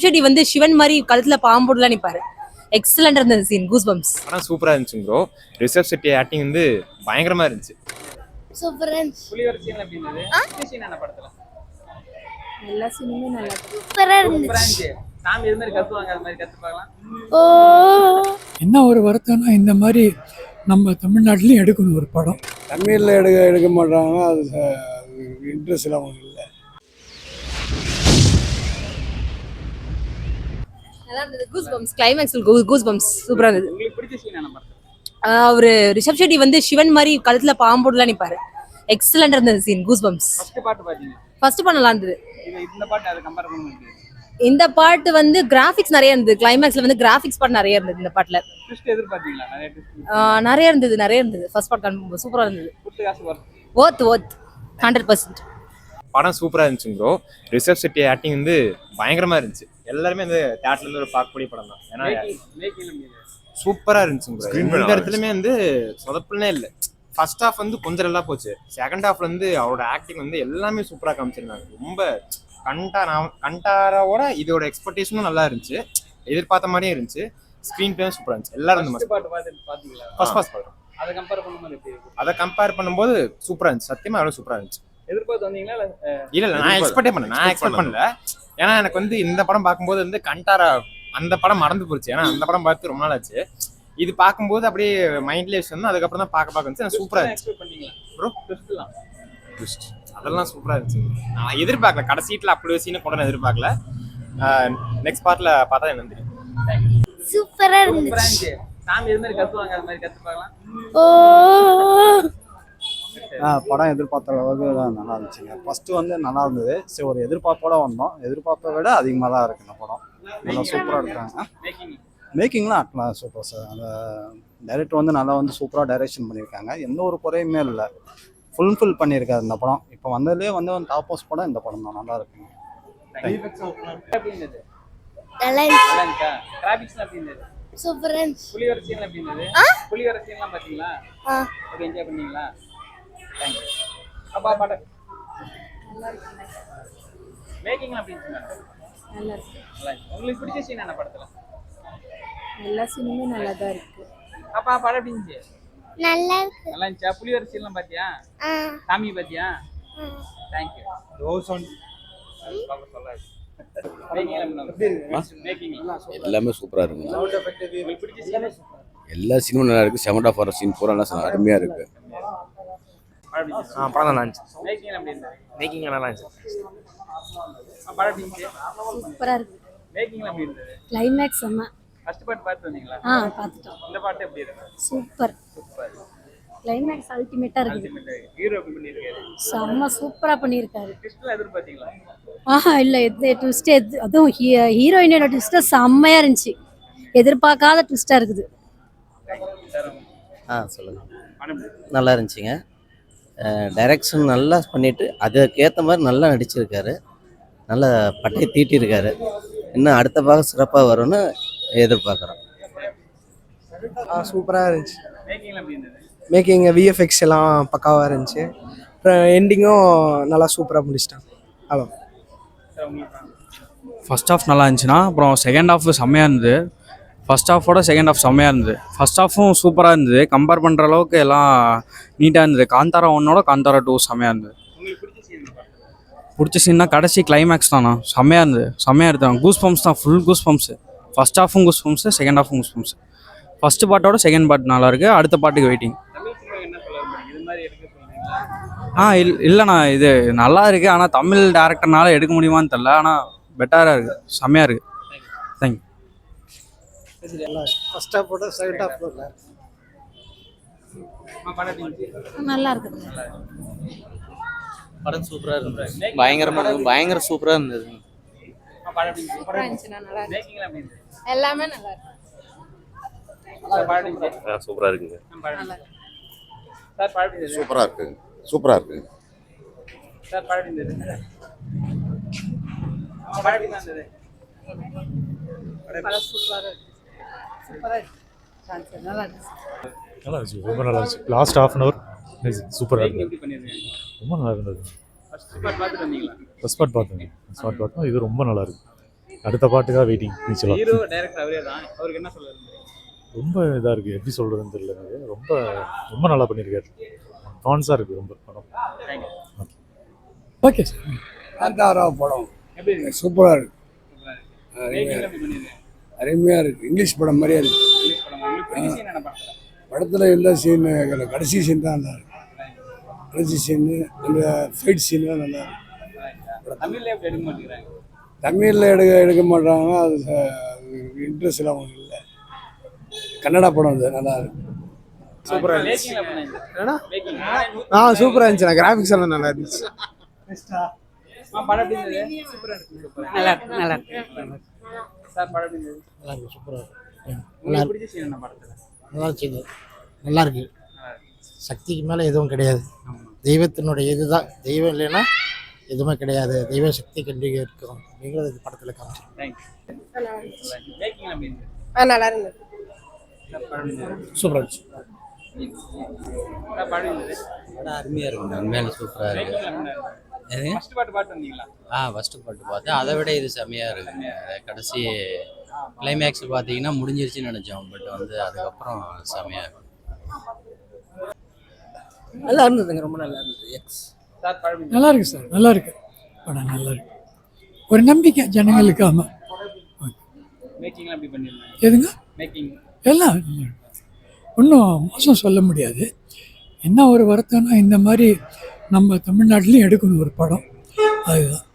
செட்டி வந்து சிவன் மாதிரி கழுத்துல பாம்போடலாம் நிப்பாரு. எக்ஸலண்டா இருந்தது சீன். Goose bumps. ஆனா சூப்பரா இருந்துச்சு ப்ரோ. ரிஷப் செட்டி ஆக்டிங் வந்து பயங்கரமா இருந்துச்சு. சூப்பரா இருந்துச்சு. புலிவர் சீன் எப்படி இருந்தது? சீன் என்ன படத்துல? எல்லா சீனுமே நல்லா இருக்கு. சூப்பரா இருந்துச்சு. சாமி இது மாதிரி கத்துவாங்க, அது மாதிரி கத்து பார்க்கலாம். ஓ என்ன ஒரு வருத்தம்னா இந்த மாதிரி நம்ம தமிழ்நாட்டிலையும் எடுக்கணும் ஒரு படம். தமிழில் எடுக்க மாட்டாங்க, அது இன்ட்ரெஸ்ட் இல்லாமல் இல்லை. நல்லா இருந்தது. Goosebumps. கிளைமேக்ஸ்ல கூஸ் பம்ப்ஸ் சூப்பரா இருந்தது. உங்களுக்கு பிடிச்ச சீன் என்ன படத்துல? அவரு ரிஷப் செட்டி வந்து சிவன் மாதிரி கழுத்துல பாம்போடலாம் நிப்பாரு. எக்ஸலண்டா இருந்தது சீன். Goose bumps. ஃபர்ஸ்ட் பாட்டு பாத்தீங்க? ஃபர்ஸ்ட் பாட்டு நல்லா இருந்தது. இந்த பாட்டு அதை கம்பேர் பண்ணும்போது இந்த பாட்டு வந்து கிராபிக்ஸ் நிறைய இருந்தது. கிளைமேக்ஸ்ல வந்து கிராபிக்ஸ் பாட்டு நிறைய இருந்தது இந்த பாட்டுல. ட்விஸ்ட் எதிர்பார்த்தீங்களா? நிறைய இருந்தது. ஃபர்ஸ்ட் பாட்டு சூப்பரா இருந்தது. குத்து காசு வரும். ஓத் 100%. படம் சூப்பரா இருந்துச்சு ப்ரோ. ரிஷப் செட்டி ஆக்டிங் வந்து பயங்கரமா இருந்துச்சு. எல்லாருமே வந்து தியேட்டர்ல இருந்து ஒரு பார்க்கக்கூடிய படம் தான். ஏன்னா சூப்பரா இருந்துச்சு ப்ரோ. இந்த இடத்துலயுமே வந்து சொதப்பல்னே இல்லை. ஃபர்ஸ்ட் ஹாஃப் வந்து கொஞ்சம் நல்லா போச்சு. செகண்ட் ஹாஃப்ல வந்து அவரோட ஆக்டிங் வந்து எல்லாமே சூப்பரா காமிச்சிருந்தாங்க. ரொம்ப கண்டாராவோட இதோட எக்ஸ்பெக்டேஷனும் நல்லா இருந்துச்சு. எதிர்பார்த்த மாதிரியே இருந்துச்சு. ஸ்க்ரீன் பிளேயும் சூப்பரா இருந்துச்சு. எல்லாரும் இந்த மாதிரி பாட்டு பாத்தீங்களா? ஃபர்ஸ்ட் பார்த்தோம். அதை கம்பேர் பண்ணும்போது எப்படி இருக்கு? அதை கம்பேர் பண்ணும்போது சூப்பரா இருந்துச்சு. சத்தியமா அவ்வளவு சூப்பரா இருந்துச்சு. எதிர்பார்த்து வந்தீங்களா? இல்ல நான் எக்ஸ்பெக்ட் பண்ணல. ஏன்னா எனக்கு வந்து இந்த படம் பார்க்கும்போது வந்து கண்டாரா அந்த படம் மறந்து போச்சு. ஏன்னா அந்த படம் பார்த்து ரொம்ப நாள் ஆச்சு. இது பார்க்கும்போது அப்படியே மைண்ட்லேயே வந்து அதுக்கப்புறம் தான் பார்க்க இருந்துச்சு. சூப்பரா இருந்துச்சு ப்ரோ. ட்விஸ்ட் அதெல்லாம் சூப்பரா இருந்துச்சு. நான் எதிர்பார்க்கல. கடைசீட்ல அப்படி சீனை கொண்டு நான் எதிர்பார்க்கல. நெக்ஸ்ட் பார்ட்ல பார்த்தா என்ன தெரியும். சூப்பரா இருந்துச்சு. சாமி இது மாதிரி கத்துவாங்க, அது மாதிரி கத்து பார்க்கலாம். ஓ படம் எதிர்பார்த்த அளவுக்கு நல்லா இருந்துச்சுங்க. ஃபர்ஸ்ட் வந்து நல்லா இருந்தது. சரி, ஒரு எதிர்பார்ப்போட வந்தோம். எதிர்பார்ப்பை விட அதிகமாக தான் இருக்கு இந்த படம். நல்லா சூப்பராக இருக்காங்க. மேக்கிங்லாம் அட்லாம் சூப்பர் சார். அந்த டைரக்டர் வந்து நல்லா வந்து சூப்பராக டைரக்ஷன் பண்ணியிருக்காங்க. எந்த ஒரு குறையுமே இல்லை. ஃபுல்ஃபில் பண்ணியிருக்காரு இந்த படம். இப்போ வந்ததுலேயே வந்து டாப் மோஸ்ட் படம் இந்த படம் தான். நல்லா இருக்குங்க. நல்லா சூப்பரா இருந்துச்சு. புலிவர் சீன் எப்படி இருந்தது? புலிவர் சீன்லாம் பாத்தீங்களா? ஓகே, என்ஜாய் பண்ணீங்களா? தேங்க்யூ. அப்பா பாட்டு மேக்கிங்லாம் எப்படி இருந்துச்சு? நல்லா இருக்கு. நல்லா இருக்கு. உங்களுக்கு பிடிச்ச சீன் என்ன படத்துல? எல்லா சீனுமே நல்லா தான் இருக்கு. அப்பா படம் எப்படி இருந்துச்சு? நல்லா இருக்கு. நல்லா இருந்துச்சா? புலிவர் சீன்லாம் பாத்தியா? சாமி பாத்தியா? தேங்க்யூ. எல்லாமே சூப்பரா இருக்குங்க. எல்லா சீனும் நல்லா இருக்கு. செகண்ட் ஹாஃப் வர சீன் பூரா நல்லா அருமையா இருக்கு. படம் நல்லா இருந்துச்சு. மேக்கிங் நல்லா இருந்துச்சு. சூப்பரா இருக்கு. மேக்கிங்லாம் எப்படி இருந்தது? கிளைமேக்ஸ் செம்ம. ஃபர்ஸ்ட் பார்ட் பார்த்து வந்தீங்களா? பார்த்துட்டோம். இந்த பாட்டு எப்படி இருக்கு? சூப்பர். கிளைமேக்ஸ் அல்டிமேட்டா இருக்கு. ஹீரோ எப்படி பண்ணிருக்காரு? செம்ம சூப்பரா பண்ணிருக்காரு. ட்விஸ்ட்ல எதிர்பார்த்தீங்களா? இல்ல ட்விஸ்ட் அதுவும் ஹீரோயினோட ட்விஸ்ட் செம்மையா இருந்துச்சு. எதிர்பார்க்காத ட்விஸ்டா இருக்குது. சொல்லுங்க. நல்லா இருந்துச்சுங்க. டைரக்ஷன் நல்லா பண்ணிட்டு அதுக்கேற்ற மாதிரி நல்லா நடிச்சிருக்காரு. நல்ல பட்டை தீட்டியிருக்காரு. இன்னும் அடுத்த பாகம் சிறப்பாக வரும்னு எதிர்பார்க்குறோம். சூப்பராக இருந்துச்சு. மேக்கிங்லாம் எப்படி இருந்தது? மேக்கிங் விஎஃப்எக்ஸ் எல்லாம் பக்காவாக இருந்துச்சு. அப்புறம் எண்டிங்கும் நல்லா சூப்பராக முடிச்சிட்டாங்க. ஹலோ, ஃபர்ஸ்ட் ஹாஃப் நல்லா இருந்துச்சுன்னா அப்புறம் செகண்ட் ஹாஃப் செம்மையாக இருந்தது. ஃபர்ஸ்ட் ஹாஃபோட செகண்ட் ஹாஃப் செம்மையாக இருந்தது. ஃபர்ஸ்ட் ஹாஃபும் சூப்பராக இருந்தது. கம்பேர் பண்ணுற அளவுக்கு எல்லாம் நீட்டாக இருந்தது. காந்தாரா 1ஓட காந்தாரா 2 செம்மையாக இருந்தது. பிடிச்ச சீன்னா கடைசி கிளைமேக்ஸ் தானா செம்மையாக இருந்தது. செம்மையாக இருந்தாங்க. கூஸ் பம்ப்ஸ் தான். Full goosebumps. ஃபர்ஸ்ட் ஹாஃபும் கூஸ் பம்ப்ஸ், செகண்ட் ஹாஃபும் கூஸ் பம்ப்ஸ். ஃபர்ஸ்ட் பாட்டோட செகண்ட் பார்ட் நல்லா இருக்கு. அடுத்த பாட்டுக்கு வெயிட்டிங். இல்லைண்ணா இது நல்லா இருக்கு. ஆனால் தமிழ் டேரக்டர்னால எடுக்க முடியுமான்னு தெரியல. ஆனால் பெட்டராக இருக்கு. செம்மையாக இருக்கு. தேங்க்யூ. ஃபர்ஸ்ட் ஹாஃபோட செகண்ட் ஹாஃப் நல்லா இருக்குது. படம் சூப்பராக இருந்தது. பயங்கர சூப்பராக இருந்தது. எல்லாமே நல்லா இருக்கு. சூப்பரா இருக்குங்க. சூப்பராக இருக்குங்க. சூப்பராக இருக்குங்க. நல்லா இருந்துச்சு. ரொம்ப நல்லா இருந்துச்சு. லாஸ்ட் ஹாஃப் அன் ஹவர் சூப்பராக இருந்தது. ரொம்ப நல்லா இருந்தது. ஃபர்ஸ்ட் பார்ட் பார்த்தோம். இது ரொம்ப நல்லா இருக்கு. அடுத்த பாட்டுக்காக வெயிட்டிங் நிச்சயம். ஹீரோ டைரக்டர் அவரே தான். அவருக்கு என்ன சொல்ல விரும்புறீங்க? ரொம்ப இதாக இருக்குது, எப்படி சொல்கிறதுன்னு தெரியல எனக்கு. ரொம்ப ரொம்ப நல்லா பண்ணியிருக்காரு. கான்ஸாக இருக்குது ரொம்ப படம். தேங்க்யூ. Okay sir. காந்தாரா படம் எப்படி இருக்கு? சூப்பராக இருக்கு, மேக்கிங் எப்படி பண்ணிருக்கீங்க? அருமையாக இருக்கு. இங்கிலீஷ் படம் மாதிரியே இருக்கு. இங்கிலீஷ் படம் உங்களுக்கு பிடிச்ச சீன் என்ன படத்துல? படத்தில் எந்த சீன் கடைசி சீன் தான் நல்லா இருக்கு. கடைசி சீனு அந்த ஃபைட் சீன்லாம் நல்லா இருக்கு. தமிழ்ல எப்படி எடுக்க மாட்டேங்கிறாங்க? தமிழில் எடுக்க மாட்டாங்க, அது இன்ட்ரெஸ்ட் எல்லாம் அவங்களுக்கு இல்லை. கன்னடா படம் அது நல்லா இருக்கு. சூப்பரா இருந்துச்சு. மேக்கிங்ல பண்ணீங்க. மேக்கிங் சூப்பராக இருந்துச்சு. கிராஃபிக்ஸ் எல்லாம் நல்லா இருந்துச்சு. படம் எப்படி இருந்தது? சூப்பரா இருக்கு. நல்லா இருக்கு, நல்லா இருக்கு. சார் படம் எப்படி இருந்தது? நல்லா இருக்கு, சூப்பராக இருக்கு. உங்களுக்கு பிடிச்ச சீன் என்ன படத்துல? நல்லா இருந்துச்சு, நல்லா இருக்கு. சக்திக்கு மேலே எதுவும் கிடையாது. தெய்வத்தினுடைய இதுதான். தெய்வம் இல்லைன்னா எதுவுமே கிடையாது. தெய்வ சக்தி கண்டிப்பாக இருக்கும் அப்படிங்கிறது படத்தில் காமிச்சிருக்கோம். தேங்க்யூ. மேக்கிங் எப்படி இருந்தது? நல்லா இருந்தது. சார் படம் எப்படி இருந்தது? சூப்பராக இருந்துச்சு. சார் படம் எப்படி இருந்தது? படம் அருமையாக இருக்கும், உண்மையில சூப்பராக இருக்கு. மேக்கிங்ல எப்படி இருந்தது? ஃபர்ஸ்ட் பாட்டு வந்தீங்களா? ஃபஸ்ட்டு பாட்டு பார்த்தேன், அதை விட இது செம்மையாக இருக்குங்க. கடைசி கிளைமேக்ஸ் பார்த்தீங்கன்னா முடிஞ்சிருச்சுன்னு நினச்சோம், பட் வந்து அதுக்கப்புறம் செம்மையாக இருக்கும். நல்லா இருந்ததுங்க, ரொம்ப நல்லா இருந்தது. சார் படம் எப்படி இருந்தது? நல்லா இருக்கு சார், நல்லா இருக்கு படம், நல்லா இருக்கு. ஒரு நம்பிக்கை ஜனங்களுக்கு. ஆமாம். மேக்கிங்ல எப்படி பண்ணிருந்தாங்க? எதுங்க மேக்கிங் எல்லாம் நல்லா இருக்கு. ஒன்றும் மோசம் சொல்ல முடியாது. என்ன ஒரு வருத்தம்னா இந்த மாதிரி நம்ம தமிழ்நாட்டிலையும் எடுக்கணும் ஒரு படம், அதுதான்.